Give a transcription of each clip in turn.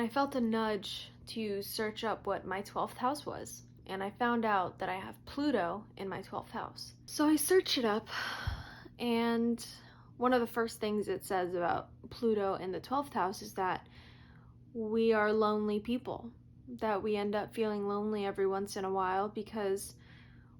I felt a nudge to search up what my 12th house was, and I found out that I have Pluto in my 12th house. So I searched it up, and one of the first things it says about Pluto in the 12th house is that we are lonely people, that we end up feeling lonely every once in a while because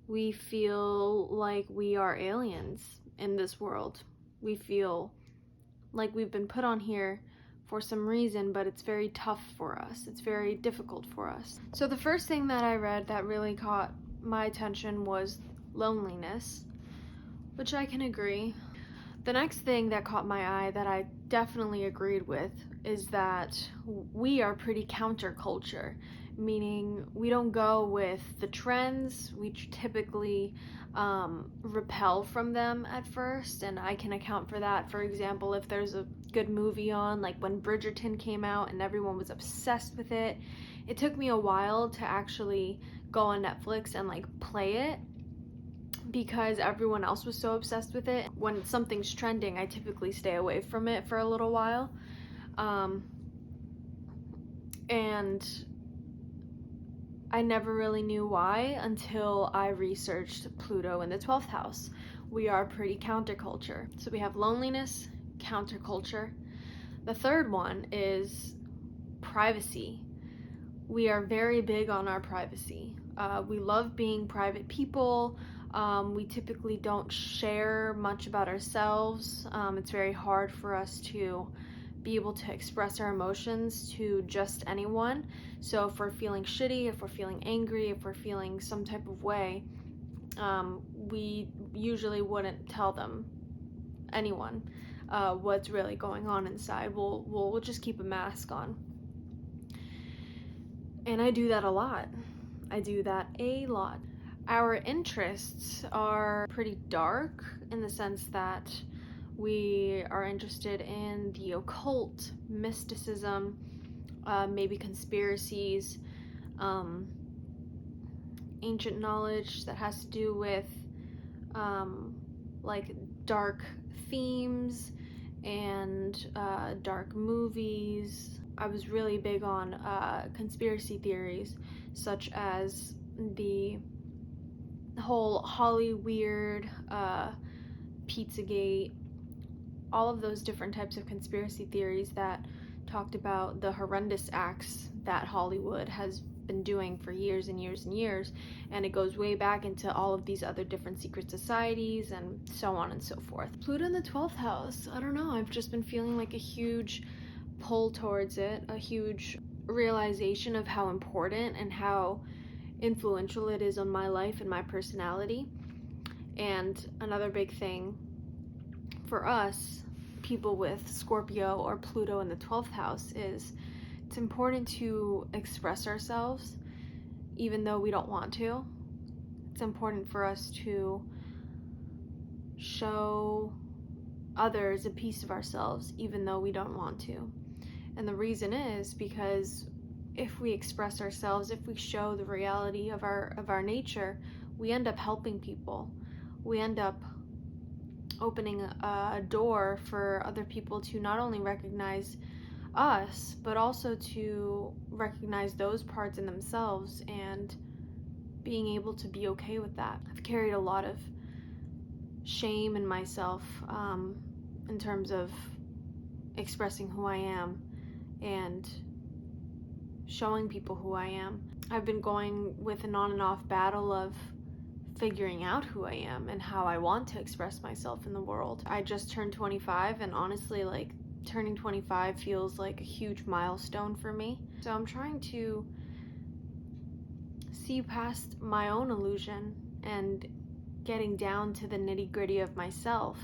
we feel like we are aliens in this world. We feel like we've been put on here for some reason, but it's very tough for us. It's very difficult for us. So the first thing that I read that really caught my attention was loneliness, which I can agree. The next thing that caught my eye that I definitely agreed with is that we are pretty counterculture, meaning we don't go with the trends. We typically repel from them at first, and I can account for that. For example, if there's a good movie on, like when Bridgerton came out and everyone was obsessed with it, it took me a while to actually go on Netflix and like play it because everyone else was so obsessed with it. When something's trending, I typically stay away from it for a little while. And I never really knew why until I researched Pluto in the 12th house. We are pretty counterculture. So we have loneliness, counterculture. The third one is privacy. We are very big on our privacy. We love being private people. We typically don't share much about ourselves. It's very hard for us to be able to express our emotions to just anyone. So if we're feeling shitty, if we're feeling angry, if we're feeling some type of way, we usually wouldn't tell anyone what's really going on inside. We'll just keep a mask on. And I do that a lot. Our interests are pretty dark in the sense that we are interested in the occult, mysticism, maybe conspiracies, ancient knowledge that has to do with like dark themes and dark movies. I was really big on conspiracy theories, such as the whole Hollyweird, Pizzagate, all of those different types of conspiracy theories that talked about the horrendous acts that Hollywood has been doing for years and years and years, and it goes way back into all of these other different secret societies and so on and so forth. Pluto in the 12th house, I don't know, I've just been feeling like a huge pull towards it, a huge realization of how important and how influential it is on my life and my personality. And another big thing for us, people with Scorpio or Pluto in the 12th house, is it's important to express ourselves even though we don't want to. It's important for us to show others a piece of ourselves even though we don't want to. And the reason is because if we express ourselves, if we show the reality of our nature, we end up helping people. We end up opening a door for other people to not only recognize us, but also to recognize those parts in themselves and being able to be okay with that. I've carried a lot of shame in myself in terms of expressing who I am and showing people who I am. I've been going with an on and off battle of figuring out who I am and how I want to express myself in the world. I just turned 25, and honestly, like, turning 25 feels like a huge milestone for me. So I'm trying to see past my own illusion and getting down to the nitty-gritty of myself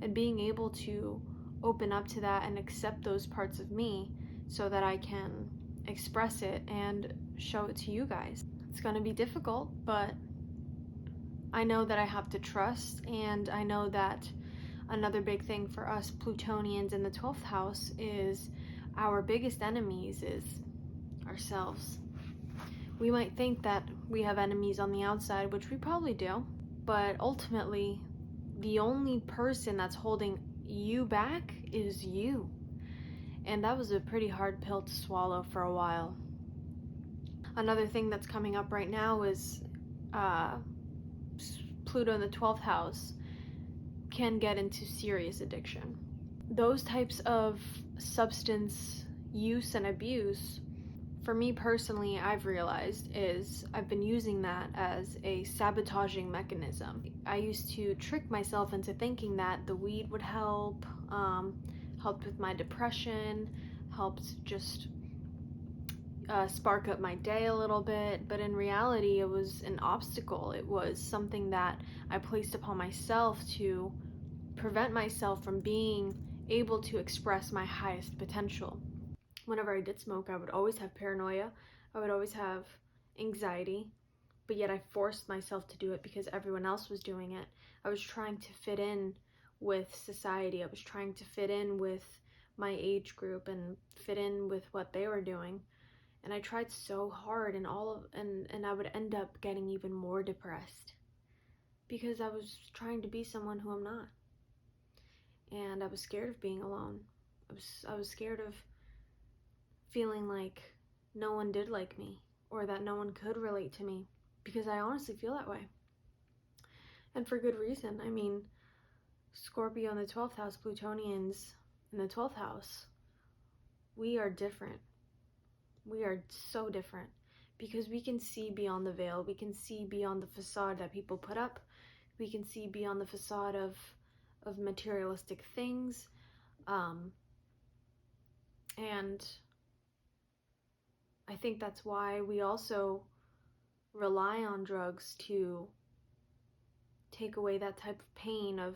and being able to open up to that and accept those parts of me so that I can express it and show it to you guys. It's gonna be difficult, but I know that I have to trust, and I know that another big thing for us Plutonians in the 12th house is our biggest enemies is ourselves. We might think that we have enemies on the outside, which we probably do, but ultimately the only person that's holding you back is you. And that was a pretty hard pill to swallow for a while. Another thing that's coming up right now is Pluto in the 12th house can get into serious addiction. Those types of substance use and abuse, for me personally, I've realized is I've been using that as a sabotaging mechanism. I used to trick myself into thinking that the weed would help, helped with my depression, helped just spark up my day a little bit, but in reality it was an obstacle. It was something that I placed upon myself to prevent myself from being able to express my highest potential. Whenever I did smoke, I would always have paranoia, I would always have anxiety, but yet I forced myself to do it because everyone else was doing it. I was trying to fit in with society. I was trying to fit in with my age group and fit in with what they were doing. And I tried so hard, and I would end up getting even more depressed because I was trying to be someone who I'm not. And I was scared of being alone. I was scared of feeling like no one did like me, or that no one could relate to me, because I honestly feel that way. And for good reason. I mean, Scorpio in the 12th house, Plutonians in the 12th house, we are different. We are so different because we can see beyond the veil. We can see beyond the facade that people put up. We can see beyond the facade of materialistic things. And I think that's why we also rely on drugs to take away that type of pain of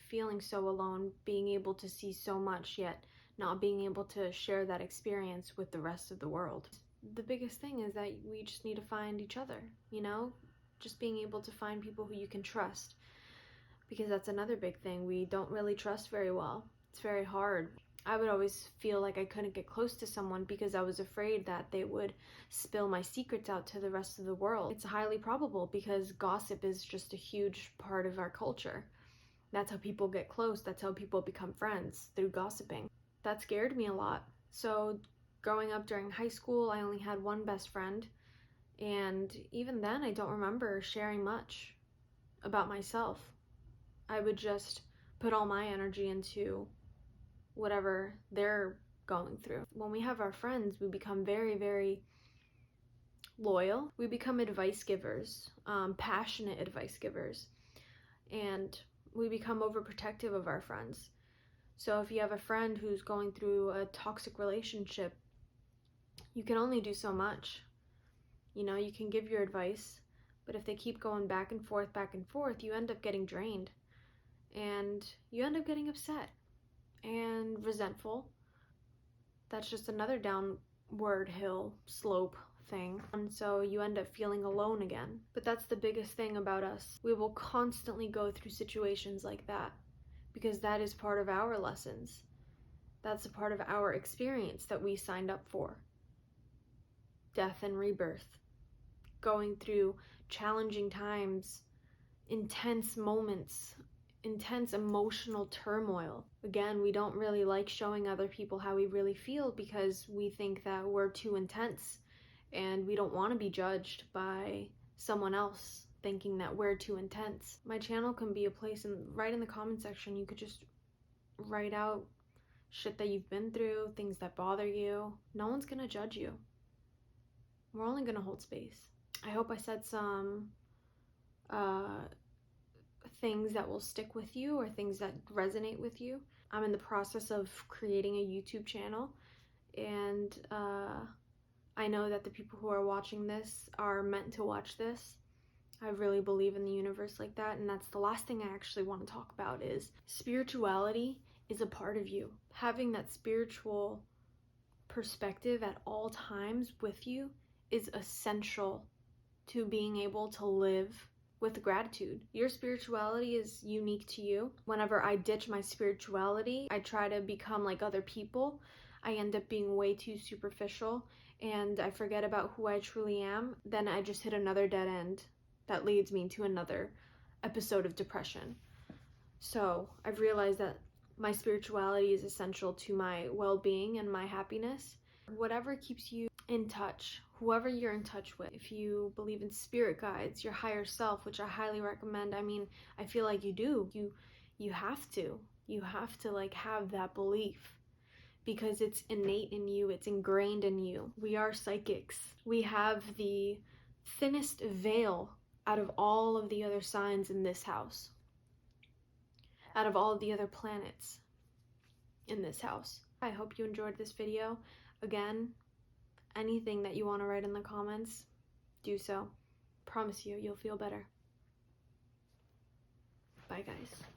feeling so alone, being able to see so much, yet not being able to share that experience with the rest of the world. The biggest thing is that we just need to find each other, you know? Just being able to find people who you can trust, because that's another big thing. We don't really trust very well. It's very hard. I would always feel like I couldn't get close to someone because I was afraid that they would spill my secrets out to the rest of the world. It's highly probable because gossip is just a huge part of our culture. That's how people get close. That's how people become friends, through gossiping. That scared me a lot. So growing up during high school, I only had one best friend. And even then, I don't remember sharing much about myself. I would just put all my energy into whatever they're going through. When we have our friends, we become very, very loyal. We become advice givers, passionate advice givers, and we become overprotective of our friends. So if you have a friend who's going through a toxic relationship, you can only do so much. You know, you can give your advice, but if they keep going back and forth, you end up getting drained, and you end up getting upset and resentful. That's just another downward hill slope thing. And so you end up feeling alone again. But that's the biggest thing about us. We will constantly go through situations like that because that is part of our lessons. That's a part of our experience that we signed up for. Death and rebirth. Going through challenging times, intense moments, intense emotional turmoil. Again, we don't really like showing other people how we really feel because we think that we're too intense and we don't want to be judged by someone else thinking that we're too intense. My channel can be a place, and right in the comment section you could just write out shit that you've been through, things that bother you. No one's gonna judge you. We're only gonna hold space. I hope I said some things that will stick with you or things that resonate with you. I'm in the process of creating a YouTube channel, and I know that the people who are watching this are meant to watch this. I really believe in the universe like that, and that's the last thing I actually want to talk about is spirituality is a part of you. Having that spiritual perspective at all times with you is essential to being able to live with gratitude. Your spirituality is unique to you. Whenever I ditch my spirituality, I try to become like other people. I end up being way too superficial and I forget about who I truly am. Then I just hit another dead end that leads me to another episode of depression. So I've realized that My spirituality is essential to my well-being and my happiness. Whatever keeps you in touch, whoever you're in touch with, if you believe in spirit guides, your higher self, which I highly recommend. I mean, I feel like you do. You have to. You have to like have that belief because it's innate in you, it's ingrained in you. We are psychics. We have the thinnest veil out of all of the other signs in this house, out of all of the other planets in this house. I hope you enjoyed this video. Again, anything that you want to write in the comments, do so. Promise you, you'll feel better. Bye, guys.